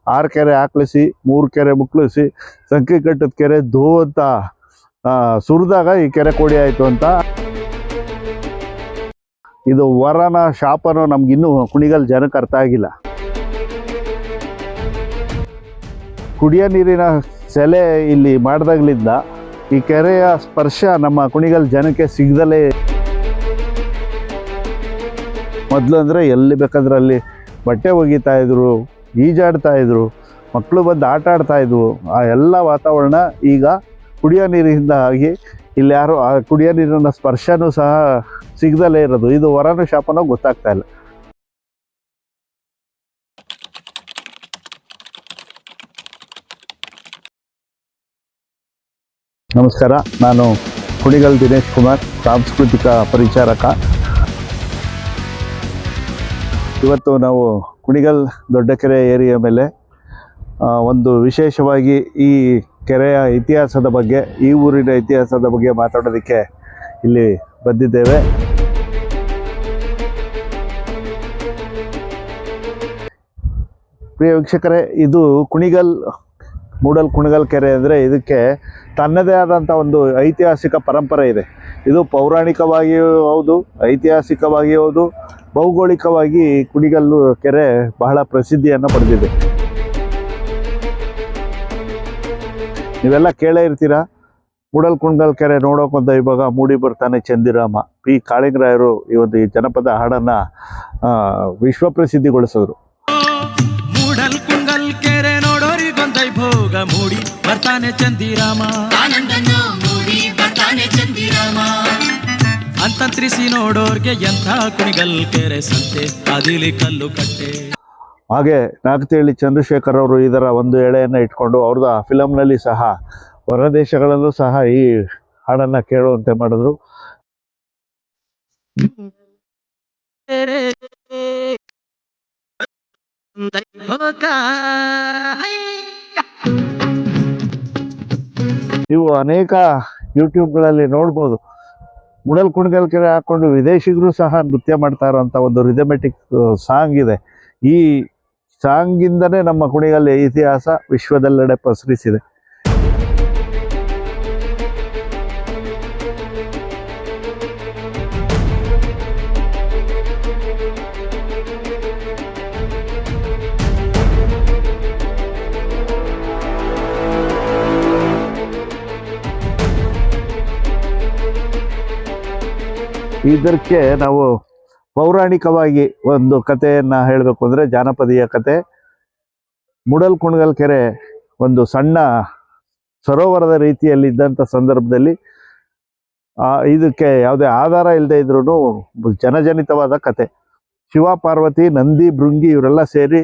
6 ಕೆರೆ ಹಾಕ್ಲಿಸಿ 3 ಕೆರೆ ಮುಕ್ಳಿಸಿ ಸಂಕಿ ಕಟ್ಟದ ಕೆರೆ ಧೋ ಅಂತ ಸುರಿದಾಗ ಈ ಕೆರೆ ಕೋಡಿ ಆಯಿತು ಅಂತ. ಇದು ವರನ ಶಾಪನೋ ನಮ್ಗಿನ್ನೂ ಕುಣಿಗಲ್ ಜನಕ್ಕೆ ಅರ್ಥ ಆಗಿಲ್ಲ. ಕುಡಿಯೋ ನೀರಿನ ಸೆಲೆ ಇಲ್ಲಿ ಮಾಡಿದಾಗ್ಲಿಂದ ಈ ಕೆರೆಯ ಸ್ಪರ್ಶ ನಮ್ಮ ಕುಣಿಗಲ್ ಜನಕ್ಕೆ ಸಿಗದಲೇ. ಮೊದಲು ಅಂದರೆ ಎಲ್ಲಿ ಬೇಕಾದ್ರೆ ಅಲ್ಲಿ ಬಟ್ಟೆ ಒಗಿತಾ ಇದ್ರು, ಈಜಾಡ್ತಾ ಇದ್ರು, ಮಕ್ಕಳು ಬಂದು ಆಟ ಆಡ್ತಾ ಇದ್ವು. ಆ ಎಲ್ಲ ವಾತಾವರಣ ಈಗ ಕುಡಿಯೋ ನೀರಿಂದ ಆಗಿ ಇಲ್ಲಿ ಯಾರು ಆ ಕುಡಿಯೋ ನೀರಿನ ಸ್ಪರ್ಶನೂ ಸಹ ಸಿಗದಲೇ ಇರೋದು. ಇದು ವರನ ಶಾಪನೋ ಗೊತ್ತಾಗ್ತಾ ಇಲ್ಲ. ನಮಸ್ಕಾರ, ನಾನು ಕುಣಿಗಲ್ ದಿನೇಶ್ ಕುಮಾರ್, ಸಾಂಸ್ಕೃತಿಕ ಪರಿಚಾರಕ. ಇವತ್ತು ನಾವು ಕುಣಿಗಲ್ ದೊಡ್ಡಕೆರೆ ಏರಿಯಾ ಮೇಲೆ ಒಂದು ವಿಶೇಷವಾಗಿ ಈ ಕೆರೆಯ ಇತಿಹಾಸದ ಬಗ್ಗೆ, ಈ ಊರಿನ ಇತಿಹಾಸದ ಬಗ್ಗೆ ಮಾತಾಡೋದಕ್ಕೆ ಇಲ್ಲಿ ಬಂದಿದ್ದೇವೆ. ಪ್ರಿಯ ವೀಕ್ಷಕರೇ, ಇದು ಕುಣಿಗಲ್ ಕುಣಿಗಲ್ ಕೆರೆ ಅಂದರೆ ಇದಕ್ಕೆ ತನ್ನದೇ ಆದಂಥ ಒಂದು ಐತಿಹಾಸಿಕ ಪರಂಪರೆ ಇದೆ. ಇದು ಪೌರಾಣಿಕವಾಗಿಯೂ ಹೌದು, ಐತಿಹಾಸಿಕವಾಗಿಯೂ ಹೌದು, ಭೌಗೋಳಿಕವಾಗಿ ಕುಣಿಗಲ್ಲು ಕೆರೆ ಬಹಳ ಪ್ರಸಿದ್ಧಿಯನ್ನು ಪಡೆದಿದೆ. ನೀವೆಲ್ಲ ಕೇಳೇ ಇರ್ತೀರಾ, ಕುಣಿಗಲ್ ಕೆರೆ ನೋಡೋಕೊಂತ ಇವಾಗ ಮೂಡಿ ಬರ್ತಾನೆ ಚಂದಿರಾಮ. ಪಿ ಕಾಳಿಂಗರಾಯರು ಈ ಒಂದು ಜನಪದ ಹಾಡನ್ನು ವಿಶ್ವಪ್ರಸಿದ್ಧಿಗೊಳಿಸಿದ್ರು. ಕುಣಿಗಲ್ ಕೆರೆ ನೋಡೋರಿಗೊಂದೈ ಭೋಗ ಮೂಡಿ ಬರ್ತಾನೆ ಚಂದಿರಾಮ, ಅಂತಂತ್ರಿಸಿ ನೋಡೋರ್ಗೆ ಎಂಥ ಕುಣಿಗಲ್ ಕೆರೆ ಸಂತೆ, ಅದಿಲಿ ಕಲ್ಲು ಕಟ್ಟೆ. ಹಾಗೆ ನಾಗತಿಹಳ್ಳಿ ಚಂದ್ರಶೇಖರ್ ಅವರು ಇದರ ಒಂದು ಎಳೆಯನ್ನು ಇಟ್ಕೊಂಡು ಅವ್ರದ್ದು ಫಿಲಮ್ನಲ್ಲಿ ಸಹ ಹೊರದೇಶಗಳಲ್ಲೂ ಸಹ ಈ ಹಾಡನ್ನು ಕೇಳುವಂತೆ ಮಾಡಿದ್ರು. ನೀವು ಅನೇಕ ಯೂಟ್ಯೂಬ್ಗಳಲ್ಲಿ ನೋಡ್ಬೋದು, ಕುಣಿಗಲ್ ಕೆರೆ ಹಾಕೊಂಡು ವಿದೇಶಿಗರು ಸಹ ನೃತ್ಯ ಮಾಡ್ತಾ ಇರೋಂಥ ಒಂದು ರಿದಮೆಟಿಕ್ ಸಾಂಗ್ ಇದೆ. ಈ ಸಾಂಗಿಂದನೇ ನಮ್ಮ ಕುಣಿಗಲ್ ಇತಿಹಾಸ ವಿಶ್ವದೆಲ್ಲೆಡೆ ಪಸರಿಸಿದೆ. ಇದಕ್ಕೆ ನಾವು ಪೌರಾಣಿಕವಾಗಿ ಒಂದು ಕಥೆಯನ್ನು ಹೇಳಬೇಕು ಅಂದರೆ ಜಾನಪದೀಯ ಕತೆ. ಕುಣಿಗಲ್ ಕೆರೆ ಒಂದು ಸಣ್ಣ ಸರೋವರದ ರೀತಿಯಲ್ಲಿದ್ದಂಥ ಸಂದರ್ಭದಲ್ಲಿ ಇದಕ್ಕೆ ಯಾವುದೇ ಆಧಾರ ಇಲ್ಲದೆ ಇದ್ರೂ ಜನಜನಿತವಾದ ಕತೆ. ಶಿವ ಪಾರ್ವತಿ, ನಂದಿ, ಭೃಂಗಿ ಇವರೆಲ್ಲ ಸೇರಿ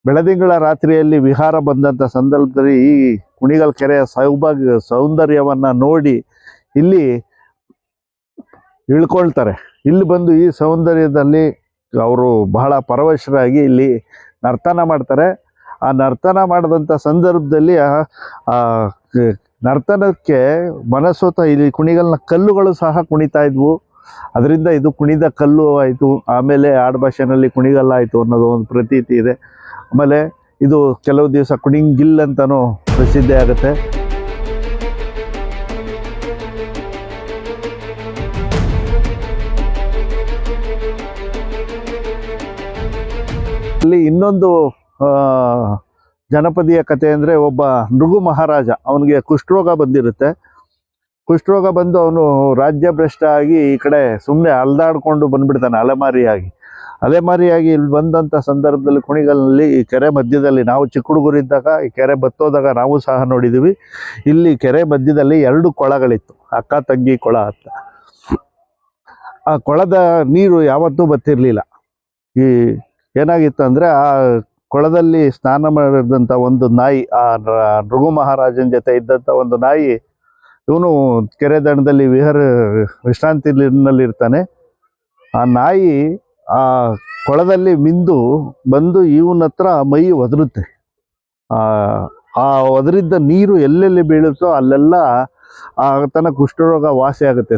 ಬೆಳದಿಂಗಳ ರಾತ್ರಿಯಲ್ಲಿ ವಿಹಾರ ಬಂದಂಥ ಸಂದರ್ಭದಲ್ಲಿ ಈ ಕುಣಿಗಲ್ ಕೆರೆಯ ಸೌಂದರ್ಯವನ್ನು ನೋಡಿ ಇಲ್ಲಿ ಇಳ್ಕೊಳ್ತಾರೆ. ಇಲ್ಲಿ ಬಂದು ಈ ಸೌಂದರ್ಯದಲ್ಲಿ ಅವರು ಬಹಳ ಪರವಶರಾಗಿ ಇಲ್ಲಿ ನರ್ತನ ಮಾಡ್ತಾರೆ. ಆ ನರ್ತನ ಮಾಡಿದಂಥ ಸಂದರ್ಭದಲ್ಲಿ ಆ ನರ್ತನಕ್ಕೆ ಮನಸೋತ ಇಲ್ಲಿ ಕುಣಿಗಲ್ನ ಕಲ್ಲುಗಳು ಸಹ ಕುಣಿತಾ ಇದ್ವು. ಅದರಿಂದ ಇದು ಕುಣಿದ ಕಲ್ಲು ಆಯಿತು. ಆಮೇಲೆ ಆಡುಭಾಷೆನಲ್ಲಿ ಕುಣಿಗಲ್ ಆಯಿತು ಅನ್ನೋದು ಒಂದು ಪ್ರತೀತಿ ಇದೆ. ಆಮೇಲೆ ಇದು ಕೆಲವು ದಿವಸ ಕುಣಿಂಗಿಲ್ ಅಂತಲೂ ಪ್ರಸಿದ್ಧಿ ಆಗುತ್ತೆ. ಅಲ್ಲಿ ಇನ್ನೊಂದು ಜನಪದೀಯ ಕತೆ ಅಂದರೆ, ಒಬ್ಬ ನೃಗು ಮಹಾರಾಜ, ಅವನಿಗೆ ಕುಷ್ಠರೋಗ ಬಂದಿರುತ್ತೆ. ಕುಷ್ಠರೋಗ ಬಂದು ಅವನು ರಾಜ್ಯಭ್ರಷ್ಟ ಆಗಿ ಈ ಕಡೆ ಸುಮ್ಮನೆ ಅಲ್ದಾಡ್ಕೊಂಡು ಬಂದ್ಬಿಡ್ತಾನೆ ಅಲೆಮಾರಿಯಾಗಿ ಇಲ್ಲಿ ಬಂದಂಥ ಸಂದರ್ಭದಲ್ಲಿ ಕುಣಿಗಲ್ನಲ್ಲಿ ಈ ಕೆರೆ ಮಧ್ಯದಲ್ಲಿ, ನಾವು ಚಿಕ್ಕ ಹುಡುಗರಿದ್ದಾಗ ಈ ಕೆರೆ ಬತ್ತೋದಾಗ ನಾವು ಸಹ ನೋಡಿದ್ದೀವಿ. ಇಲ್ಲಿ ಕೆರೆ ಮಧ್ಯದಲ್ಲಿ 2 ಕೊಳಗಳಿತ್ತು, ಅಕ್ಕ ತಂಗಿ ಕೊಳ ಅಂತ. ಆ ಕೊಳದ ನೀರು ಯಾವತ್ತೂ ಬತ್ತಿರಲಿಲ್ಲ. ಈ ಏನಾಗಿತ್ತು ಅಂದರೆ, ಆ ಕೊಳದಲ್ಲಿ ಸ್ನಾನ ಮಾಡಿದಂಥ ಒಂದು ನಾಯಿ, ಆ ನೃಗು ಮಹಾರಾಜನ ಜೊತೆ ಇದ್ದಂಥ ಒಂದು ನಾಯಿ, ಇವನು ಕೆರೆ ದಂಡದಲ್ಲಿ ವಿಶ್ರಾಂತಿನಲ್ಲಿರ್ತಾನೆ. ಆ ನಾಯಿ ಆ ಕೊಳದಲ್ಲಿ ಮಿಂದು ಬಂದು ಇವನ ಹತ್ರ ಮೈ ಒದರುತ್ತೆ. ಆ ಒದರಿದ್ದ ನೀರು ಎಲ್ಲೆಲ್ಲಿ ಬೀಳುತ್ತೋ ಅಲ್ಲೆಲ್ಲ ಆತನ ಕುಷ್ಠರೋಗ ವಾಸಿ ಆಗುತ್ತೆ.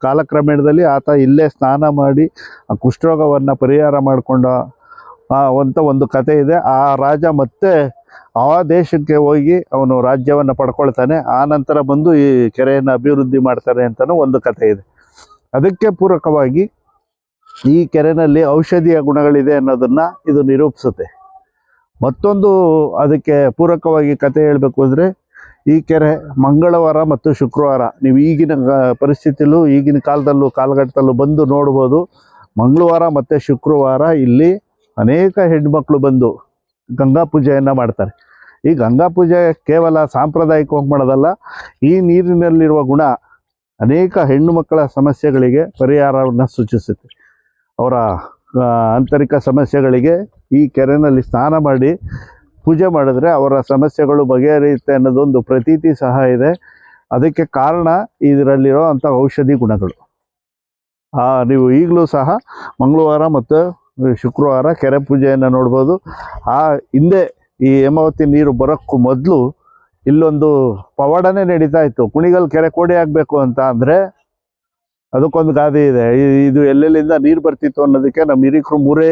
ಕಾಲಕ್ರಮೇಣದಲ್ಲಿ ಆತ ಇಲ್ಲೇ ಸ್ನಾನ ಮಾಡಿ ಆ ಕುಷ್ಠರೋಗವನ್ನು ಪರಿಹಾರ ಮಾಡಿಕೊಂಡ ಅಂತ ಒಂದು ಕತೆ ಇದೆ. ಆ ರಾಜ ಮತ್ತೆ ಆ ದೇಶಕ್ಕೆ ಹೋಗಿ ಅವನು ರಾಜ್ಯವನ್ನು ಪಡ್ಕೊಳ್ತಾನೆ. ಆ ನಂತರ ಬಂದು ಈ ಕೆರೆಯನ್ನು ಅಭಿವೃದ್ಧಿ ಮಾಡ್ತಾನೆ ಅಂತಲೂ ಒಂದು ಕತೆ ಇದೆ. ಅದಕ್ಕೆ ಪೂರಕವಾಗಿ ಈ ಕೆರೆಯಲ್ಲಿ ಔಷಧೀಯ ಗುಣಗಳಿದೆ ಅನ್ನೋದನ್ನು ಇದು ನಿರೂಪಿಸುತ್ತೆ. ಮತ್ತೊಂದು ಅದಕ್ಕೆ ಪೂರಕವಾಗಿ ಕತೆ ಹೇಳಬೇಕು ಅಂದರೆ, ಈ ಕೆರೆ ಮಂಗಳವಾರ ಮತ್ತು ಶುಕ್ರವಾರ ನೀವು ಈಗಿನ ಪರಿಸ್ಥಿತಿಯಲ್ಲೂ ಈಗಿನ ಕಾಲಘಟ್ಟದಲ್ಲೂ ಬಂದು ನೋಡ್ಬೋದು. ಮಂಗಳವಾರ ಮತ್ತು ಶುಕ್ರವಾರ ಇಲ್ಲಿ ಅನೇಕ ಹೆಣ್ಮಕ್ಳು ಬಂದು ಗಂಗಾ ಪೂಜೆಯನ್ನು ಮಾಡ್ತಾರೆ. ಈ ಗಂಗಾ ಪೂಜೆ ಕೇವಲ ಸಾಂಪ್ರದಾಯಿಕವಾಗಿ ಮಾಡೋದಲ್ಲ, ಈ ನೀರಿನಲ್ಲಿರುವ ಗುಣ ಅನೇಕ ಹೆಣ್ಣು ಮಕ್ಕಳ ಸಮಸ್ಯೆಗಳಿಗೆ ಪರಿಹಾರವನ್ನು ಸೂಚಿಸುತ್ತೆ. ಅವರ ಆಂತರಿಕ ಸಮಸ್ಯೆಗಳಿಗೆ ಈ ಕೆರೆಯಲ್ಲಿ ಸ್ನಾನ ಮಾಡಿ ಪೂಜೆ ಮಾಡಿದ್ರೆ ಅವರ ಸಮಸ್ಯೆಗಳು ಬಗೆಹರಿಯುತ್ತೆ ಅನ್ನೋದೊಂದು ಪ್ರತೀತಿ ಸಹ ಇದೆ. ಅದಕ್ಕೆ ಕಾರಣ ಇದರಲ್ಲಿರೋ ಅಂಥ ಔಷಧಿ ಗುಣಗಳು. ನೀವು ಈಗಲೂ ಸಹ ಮಂಗಳವಾರ ಮತ್ತು ಶುಕ್ರವಾರ ಕೆರೆ ಪೂಜೆಯನ್ನು ನೋಡ್ಬೋದು. ಹಿಂದೆ ಈ ಹೇಮಾವತಿ ನೀರು ಬರೋಕ್ಕೂ ಮೊದಲು ಇಲ್ಲೊಂದು ಪವಾಡನೇ ನಡೀತಾ ಇತ್ತು. ಕುಣಿಗಲ್ ಕೆರೆ ಕೋಡಿ ಆಗಬೇಕು ಅಂತ ಅಂದರೆ ಅದಕ್ಕೊಂದು ಗಾದೆ ಇದೆ. ಇದು ಎಲ್ಲೆಲ್ಲಿಂದ ನೀರು ಬರ್ತಿತ್ತು ಅನ್ನೋದಕ್ಕೆ ನಮ್ಮ ಹಿರಿಕರು 3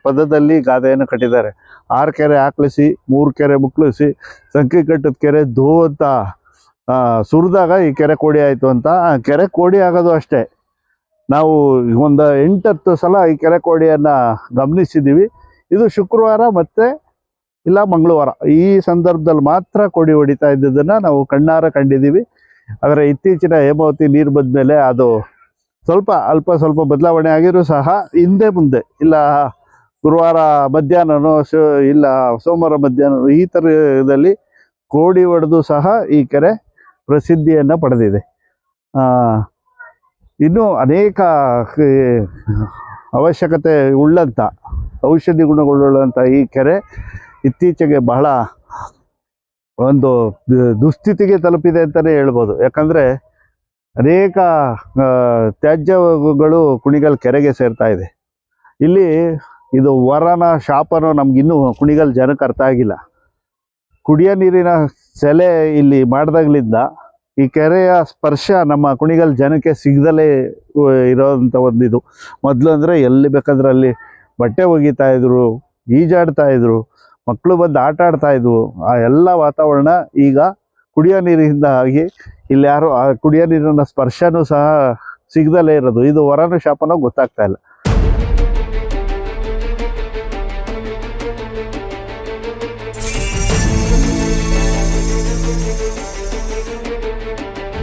ಪದದಲ್ಲಿ ಗಾದೆಯನ್ನು ಕಟ್ಟಿದ್ದಾರೆ. 6 ಕೆರೆ ಆಕ್ಳಿಸಿ, 3 ಕೆರೆ ಮುಕ್ಳಿಸಿ, ಸಂಕಿ ಕಟ್ಟದ ಕೆರೆ ಧೋ ಅಂತ ಸುರಿದಾಗ ಈ ಕೆರೆ ಕೋಡಿ ಆಯಿತು ಅಂತ. ಆ ಕೆರೆ ಕೋಡಿ ಆಗೋದು ಅಷ್ಟೇ. ನಾವು ಒಂದು 8-10 ಸಲ ಈ ಕೆರೆ ಕೋಡಿಯನ್ನು ಗಮನಿಸಿದ್ದೀವಿ. ಇದು ಶುಕ್ರವಾರ ಮತ್ತು ಇಲ್ಲ ಮಂಗಳವಾರ ಈ ಸಂದರ್ಭದಲ್ಲಿ ಮಾತ್ರ ಕೋಡಿ ಹೊಡಿತಾ ಇದ್ದದನ್ನು ನಾವು ಕಣ್ಣಾರ ಕಂಡಿದ್ದೀವಿ. ಆದರೆ ಇತ್ತೀಚಿನ ಹೇಮಾವತಿ ನೀರು ಬಂದಮೇಲೆ ಅದು ಅಲ್ಪ ಸ್ವಲ್ಪ ಬದಲಾವಣೆ ಆಗಿರೂ ಸಹ ಹಿಂದೆ ಮುಂದೆ ಇಲ್ಲ ಗುರುವಾರ ಮಧ್ಯಾಹ್ನನೋ ಇಲ್ಲ ಸೋಮವಾರ ಮಧ್ಯಾಹ್ನ ಈ ಥರದಲ್ಲಿ ಕೋಡಿ ಹೊಡೆದು ಸಹ ಈ ಕೆರೆ ಪ್ರಸಿದ್ಧಿಯನ್ನು ಪಡೆದಿದೆ. ಇನ್ನೂ ಅನೇಕ ಅವಶ್ಯಕತೆ ಉಳ್ಳಂಥ ಔಷಧಿ ಗುಣಗಳುಳ್ಳಂಥ ಈ ಕೆರೆ ಇತ್ತೀಚೆಗೆ ಬಹಳ ಒಂದು ದುಸ್ಥಿತಿಗೆ ತಲುಪಿದೆ ಅಂತಲೇ ಹೇಳ್ಬೋದು. ಯಾಕಂದರೆ ಅನೇಕ ತ್ಯಾಜ್ಯಗಳು ಕುಣಿಗಲ್ ಕೆರೆಗೆ ಸೇರ್ತಾ ಇದೆ. ಇಲ್ಲಿ ಇದು ವರನ ಶಾಪನೋ ನಮಗಿನ್ನೂ ಕುಣಿಗಲ್ ಜನಕ್ಕೆ ಅರ್ಥ ಆಗಿಲ್ಲ. ಕುಡಿಯೋ ನೀರಿನ ಸೆಲೆ ಇಲ್ಲಿ ಮಾಡಿದಾಗಲಿಂದ ಈ ಕೆರೆಯ ಸ್ಪರ್ಶ ನಮ್ಮ ಕುಣಿಗಲ್ ಜನಕ್ಕೆ ಸಿಗದಲೇ ಇರೋವಂಥ ಒಂದಿದು. ಮೊದಲು ಅಂದರೆ ಎಲ್ಲಿ ಬೇಕಾದ್ರೆ ಅಲ್ಲಿ ಬಟ್ಟೆ ಒಗಿತಾಯಿದ್ರು, ಈಜಾಡ್ತಾಯಿದ್ರು, ಮಕ್ಕಳು ಬಂದು ಆಟ ಆಡ್ತಾಯಿದ್ವು. ಆ ಎಲ್ಲ ವಾತಾವರಣ ಈಗ ಕುಡಿಯೋ ನೀರಿಂದ ಆಗಿ ಇಲ್ಲಿ ಯಾರು ಆ ಕುಡಿಯೋ ನೀರಿನ ಸ್ಪರ್ಶನೂ ಸಹ ಸಿಗದಲೇ ಇರೋದು. ಇದು ವರನ ಶಾಪನೋ ಗೊತ್ತಾಗ್ತಾ ಇಲ್ಲ.